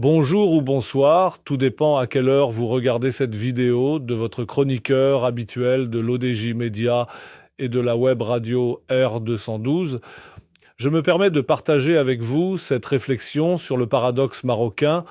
Bonjour ou bonsoir, tout dépend à quelle heure vous regardez cette vidéo de votre chroniqueur habituel de l'ODJ Média et de la web radio R212. Je me permets de partager avec vous cette réflexion sur le paradoxe marocain.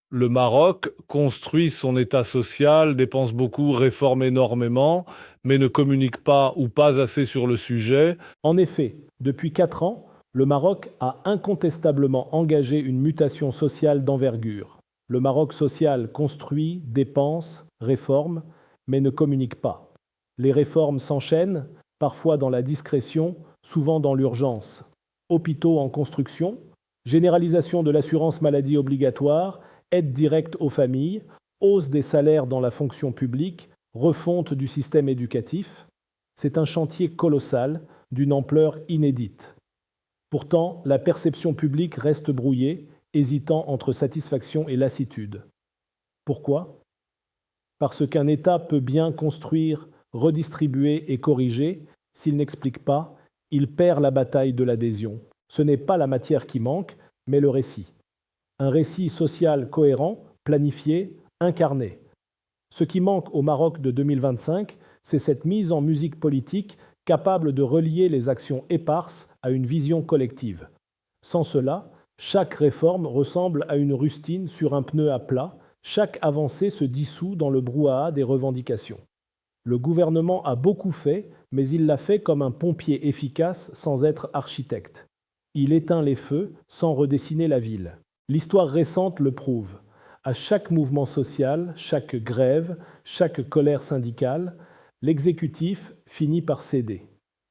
Le Maroc construit son État social, dépense beaucoup, réforme énormément, mais ne communique pas ou pas assez sur le sujet. En effet, depuis 4 ans, le Maroc a incontestablement engagé une mutation sociale d'envergure. Le Maroc social construit, dépense, réforme, mais ne communique pas. Les réformes s'enchaînent, parfois dans la discrétion, souvent dans l'urgence. Hôpitaux en construction, généralisation de l'assurance maladie obligatoire, aide directe aux familles, hausse des salaires dans la fonction publique, refonte du système éducatif. C'est un chantier colossal, d'une ampleur inédite. Pourtant, la perception publique reste brouillée, hésitant entre satisfaction et lassitude. Pourquoi? Parce qu'un État peut bien construire, redistribuer et corriger, s'il n'explique pas, il perd la bataille de l'adhésion. Ce n'est pas la matière qui manque, mais le récit. Un récit social cohérent, planifié, incarné. Ce qui manque au Maroc de 2025, c'est cette mise en musique politique capable de relier les actions éparses à une vision collective. Sans cela, chaque réforme ressemble à une rustine sur un pneu à plat, chaque avancée se dissout dans le brouhaha des revendications. Le gouvernement a beaucoup fait, mais il l'a fait comme un pompier efficace sans être architecte. Il éteint les feux sans redessiner la ville. L'histoire récente le prouve. À chaque mouvement social, chaque grève, chaque colère syndicale, l'exécutif finit par céder.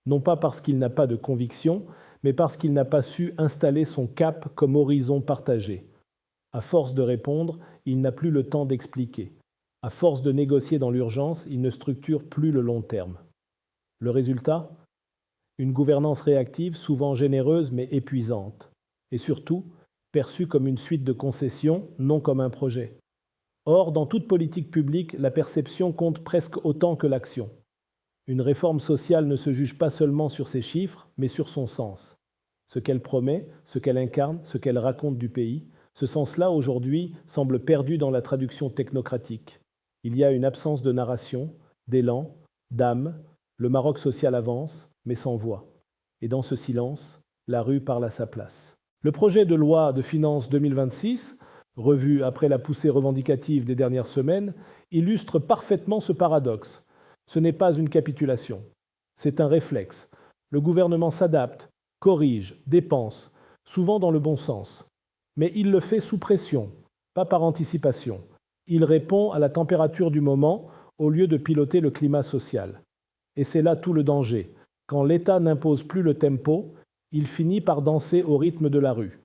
Non pas parce qu'il n'a pas de conviction, mais parce qu'il n'a pas su installer son cap comme horizon partagé. À force de répondre, il n'a plus le temps d'expliquer. À force de négocier dans l'urgence, il ne structure plus le long terme. Le résultat? Une gouvernance réactive, souvent généreuse mais épuisante. Et surtout, perçue comme une suite de concessions, non comme un projet. Or, dans toute politique publique, la perception compte presque autant que l'action. Une réforme sociale ne se juge pas seulement sur ses chiffres, mais sur son sens. Ce qu'elle promet, ce qu'elle incarne, ce qu'elle raconte du pays, ce sens-là, aujourd'hui, semble perdu dans la traduction technocratique. Il y a une absence de narration, d'élan, d'âme. Le Maroc social avance, mais sans voix. Et dans ce silence, la rue parle à sa place. Le projet de loi de finances 2026, revu après la poussée revendicative des dernières semaines, illustre parfaitement ce paradoxe. Ce n'est pas une capitulation, c'est un réflexe. Le gouvernement s'adapte, corrige, dépense, souvent dans le bon sens. Mais il le fait sous pression, pas par anticipation. Il répond à la température du moment au lieu de piloter le climat social. Et c'est là tout le danger. Quand l'État n'impose plus le tempo, il finit par danser au rythme de la rue.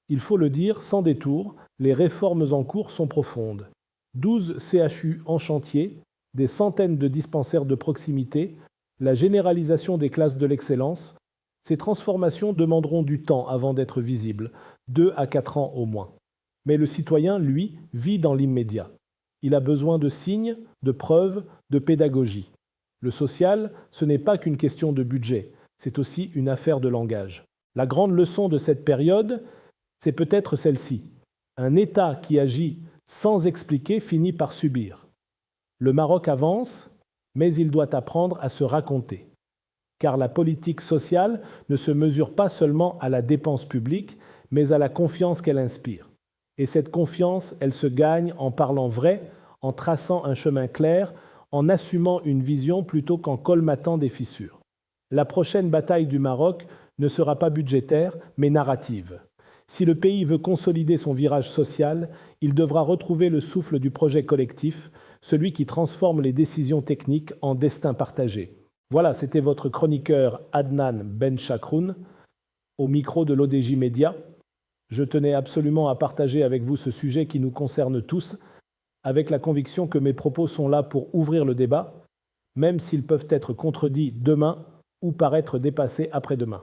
Il faut le dire sans détour, les réformes en cours sont profondes. 12 CHU en chantier, des centaines de dispensaires de proximité, la généralisation des classes de l'excellence. Ces transformations demanderont du temps avant d'être visibles, 2 à 4 ans au moins. Mais le citoyen, lui, vit dans l'immédiat. Il a besoin de signes, de preuves, de pédagogie. Le social, ce n'est pas qu'une question de budget, c'est aussi une affaire de langage. La grande leçon de cette période, c'est peut-être celle-ci. Un État qui agit sans expliquer finit par subir. Le Maroc avance, mais il doit apprendre à se raconter. Car la politique sociale ne se mesure pas seulement à la dépense publique, mais à la confiance qu'elle inspire. Et cette confiance, elle se gagne en parlant vrai, en traçant un chemin clair, en assumant une vision plutôt qu'en colmatant des fissures. La prochaine bataille du Maroc ne sera pas budgétaire, mais narrative. Si le pays veut consolider son virage social, il devra retrouver le souffle du projet collectif, celui qui transforme les décisions techniques en destin partagé. Voilà, c'était votre chroniqueur Adnan Ben Chakroun, au micro de l'ODJ Média. Je tenais absolument à partager avec vous ce sujet qui nous concerne tous, avec la conviction que mes propos sont là pour ouvrir le débat, même s'ils peuvent être contredits demain ou paraître dépassés après-demain.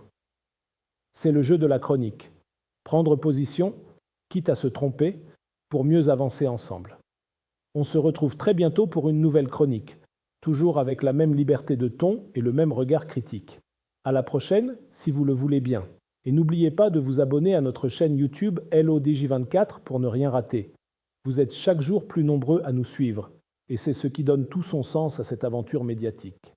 C'est le jeu de la chronique. Prendre position, quitte à se tromper, pour mieux avancer ensemble. On se retrouve très bientôt pour une nouvelle chronique, toujours avec la même liberté de ton et le même regard critique. À la prochaine, si vous le voulez bien. Et n'oubliez pas de vous abonner à notre chaîne YouTube LODJ24 pour ne rien rater. Vous êtes chaque jour plus nombreux à nous suivre, et c'est ce qui donne tout son sens à cette aventure médiatique.